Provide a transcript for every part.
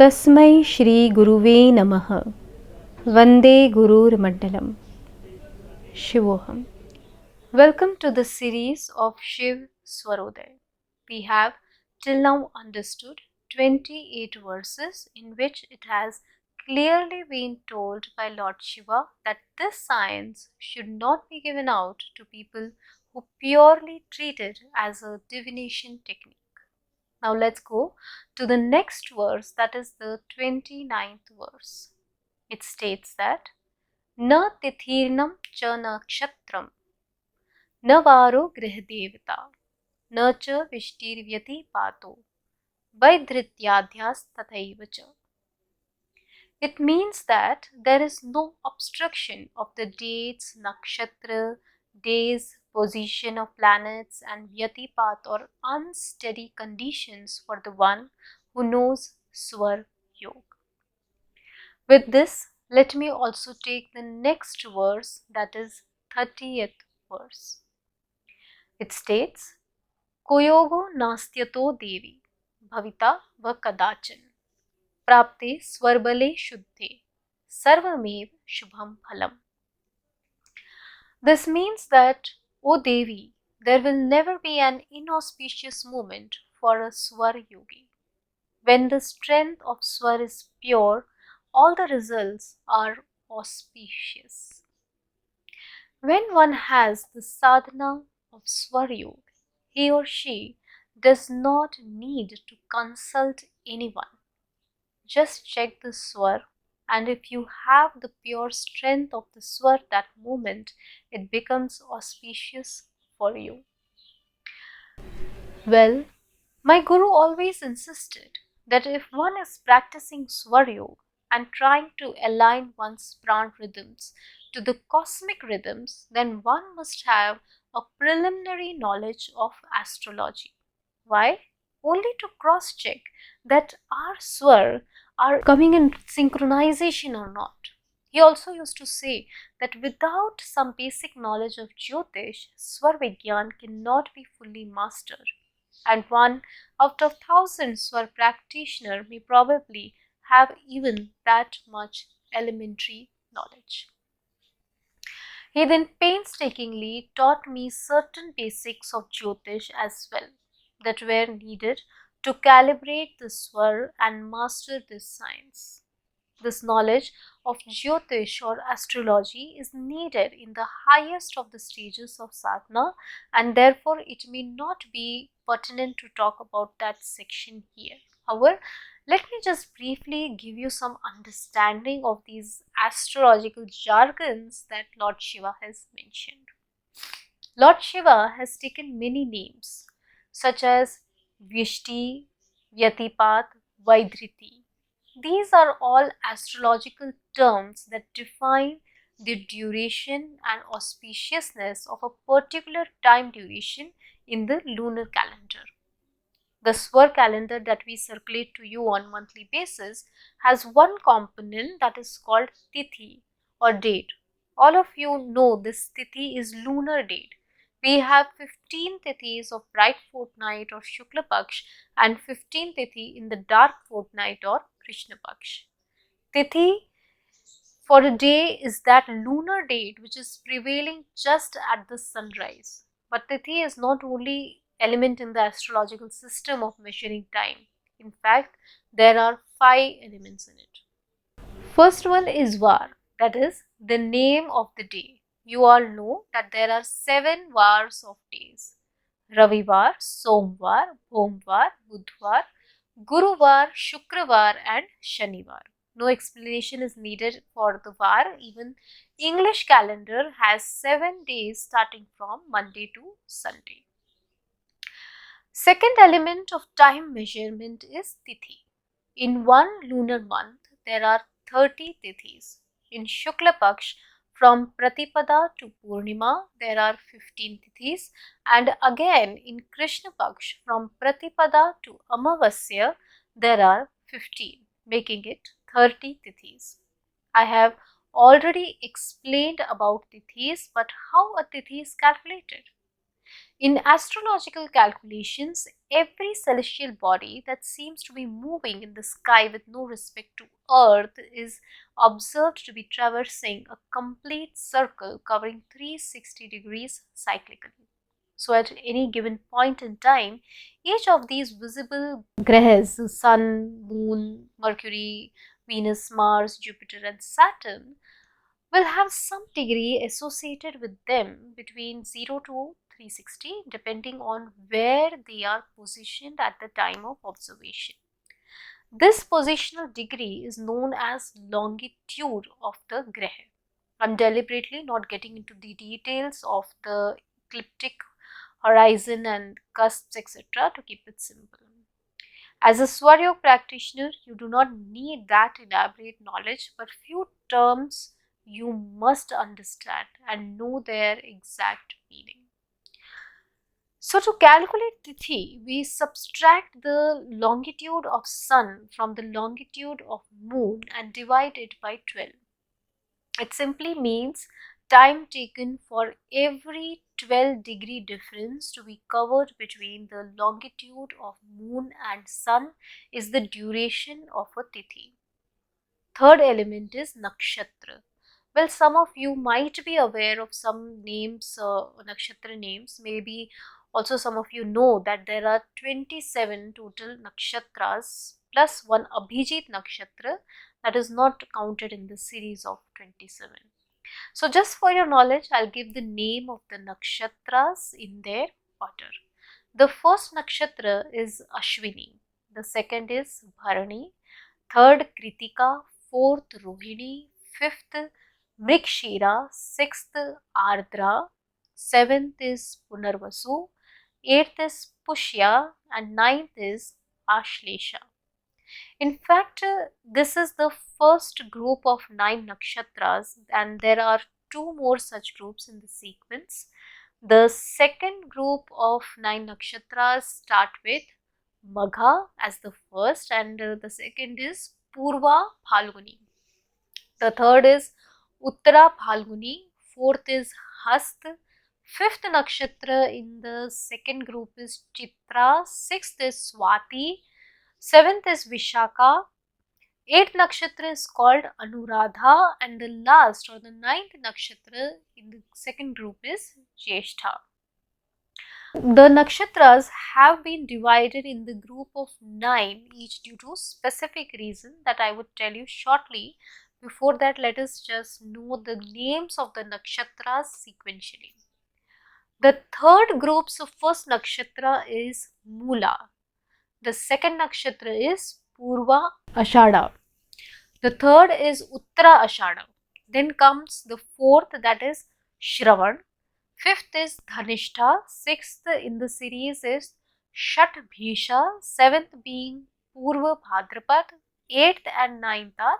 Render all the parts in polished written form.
तस्मै श्री गुरुवे नमः। Vande Gurur Mandalam. Shivoham. Welcome to the series of Shiv Swarodaya. We have till now understood 28 verses in which it has clearly been told by Lord Shiva that this science should not be given out to people who purely treat it as a divination technique. Now let's go to the next verse, that is the 29th verse. It states that Na tithirnam cha nakshatram na varo grihadevata na cha vishtirvyati pato vaidhrityadhyas tathaiva cha. It means that there is no obstruction of the dates, nakshatra, days, position of planets and vyatipat or unsteady conditions for the one who knows Swar Yog. With this, let me also take the next verse, that is 30th verse. It states, Koyogo nastyato devi bhavita va kadachan prapte swarbale shuddhe sarvamev shubham phalam. This means that, O Devi, there will never be an inauspicious moment for a Swar yogi. When the strength of Swar is pure, all the results are auspicious. When one has the sadhana of Swar Yog, he or she does not need to consult anyone. Just check the Swar, and if you have the pure strength of the Swar that moment, it becomes auspicious for you. Well, my Guru always insisted that if one is practicing Swar Yoga and trying to align one's prana rhythms to the cosmic rhythms, then one must have a preliminary knowledge of astrology. Why? Only to cross-check that our Swar are coming in synchronization or not. He also used to say that without some basic knowledge of Jyotish, Swara Vigyaan cannot be fully mastered. And one out of 1,000 Swar practitioner may probably have even that much elementary knowledge. He then painstakingly taught me certain basics of Jyotish as well that were needed to calibrate the Swar and master this science. This knowledge of Jyotish or astrology is needed in the highest of the stages of sadhana, and therefore it may not be pertinent to talk about that section here. However, let me just briefly give you some understanding of these astrological jargons that Lord Shiva has mentioned. Lord Shiva has taken many names such as Vyishti, Vyatipat, Vaidhriti. These are all astrological terms that define the duration and auspiciousness of a particular time duration in the lunar calendar. The Swar calendar that we circulate to you on monthly basis has one component that is called Titi or date. All of you know this Titi is lunar date. We have 15 Tithis of bright fortnight or Shukla Paksh and 15 Tithi in the dark fortnight or Krishna Paksh. Tithi for a day is that lunar date which is prevailing just at the sunrise. But Tithi is not only element in the astrological system of measuring time. In fact, there are 5 elements in it. First one is Var, that is the name of the day. You all know that there are 7 Vars of days. Ravivar, Somvar, Bhomvar, Budhvar, Guruvar, Shukravar and Shanivar. No explanation is needed for the Var. Even English calendar has 7 days starting from Monday to Sunday. Second element of time measurement is Tithi. In one lunar month, there are 30 Tithis. In Shukla Paksh, from Pratipada to Purnima, there are 15 Tithis, and again in Krishna Paksh, from Pratipada to Amavasya, there are 15, making it 30 Tithis. I have already explained about Tithis, but how a Tithi is calculated? In astrological calculations, every celestial body that seems to be moving in the sky with no respect to Earth is observed to be traversing a complete circle covering 360 degrees cyclically. So, at any given point in time, each of these visible grahas, Sun, Moon, Mercury, Venus, Mars, Jupiter, and Saturn, will have some degree associated with them between 0 to 360, depending on where they are positioned at the time of observation. This positional degree is known as longitude of the graha. I'm deliberately not getting into the details of the ecliptic horizon and cusps, etc., to keep it simple. As a Swar Yog practitioner, you do not need that elaborate knowledge, but few terms you must understand and know their exact meaning. So, to calculate Titi, we subtract the longitude of Sun from the longitude of Moon and divide it by 12. It simply means time taken for every 12-degree difference to be covered between the longitude of Moon and Sun is the duration of a Titi. Third element is Nakshatra. Well, some of you might be aware of some names, Nakshatra names. Maybe also some of you know that there are 27 total Nakshatras plus one Abhijit Nakshatra that is not counted in the series of 27. So just for your knowledge, I'll give the name of the Nakshatras in their order. The first Nakshatra is Ashwini. The second is Bharani. Third Kritika. Fourth Rohini. Fifth Mrikshira. Sixth Ardra. Seventh is Punarvasu. Eighth is Pushya. And ninth is Ashlesha. In fact, this is the first group of 9 nakshatras, and there are 2 more such groups in the sequence. The second group of 9 nakshatras start with Magha as the first, and the second is Purva Phalguni. The third is Uttara Phalguni. Fourth is Hast. Fifth nakshatra in the second group is Chitra. Sixth is Swati. Seventh is Vishaka. Eighth nakshatra is called Anuradha, and the last or the ninth nakshatra in the second group is Jyeshtha. The nakshatras have been divided in the group of 9 each due to specific reason that I would tell you shortly. Before that, let us just know the names of the nakshatras sequentially. The third group's first nakshatra is Mula. The second nakshatra is Purva Ashada. The third is Uttara Ashada. Then comes the fourth, that is Shravan. Fifth is Dhanishta. Sixth in the series is Shatbhisha. Seventh being Purva Bhadrapad. Eighth and ninth are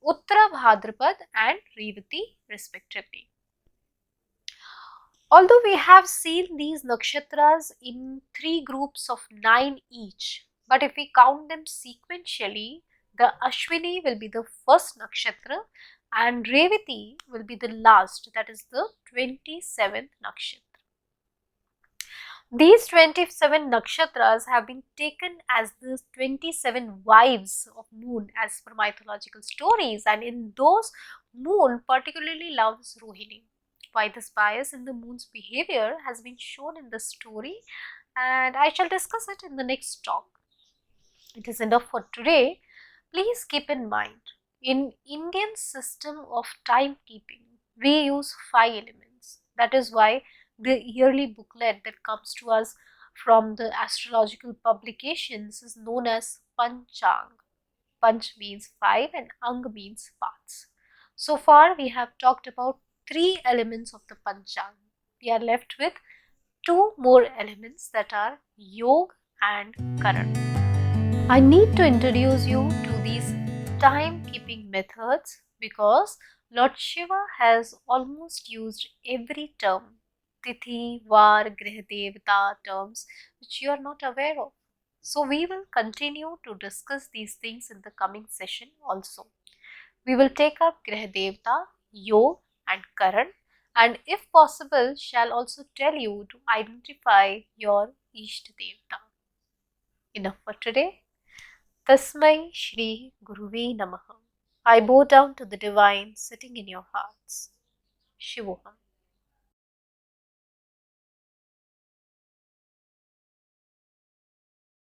Uttara Bhadrapad and Revati respectively. Although we have seen these nakshatras in 3 groups of 9 each, but if we count them sequentially, the Ashwini will be the first nakshatra and Revati will be the last, that is the 27th nakshatra. These 27 nakshatras have been taken as the 27 wives of Moon as per mythological stories, and in those, Moon particularly loves Rohini. Why this bias in the Moon's behavior has been shown in the story, and I shall discuss it in the next talk. It is enough for today. Please keep in mind, in Indian system of timekeeping, we use 5 elements. That is why the yearly booklet that comes to us from the astrological publications is known as Panchang. Panch means 5 and Ang means parts. So far we have talked about 3 elements of the Panchang. We are left with 2 more elements, that are Yog and Karan. I need to introduce you to these timekeeping methods because Lord Shiva has almost used every term, Titi, Var, Grih Devata terms, which you are not aware of. So we will continue to discuss these things in the coming session also. We will take up Grih Devata, Yog and Karan, and if possible shall also tell you to identify your Ishta Devta. Enough for today. Tasmai Shri Guruve Namaha. I bow down to the divine sitting in your hearts. Shivoham.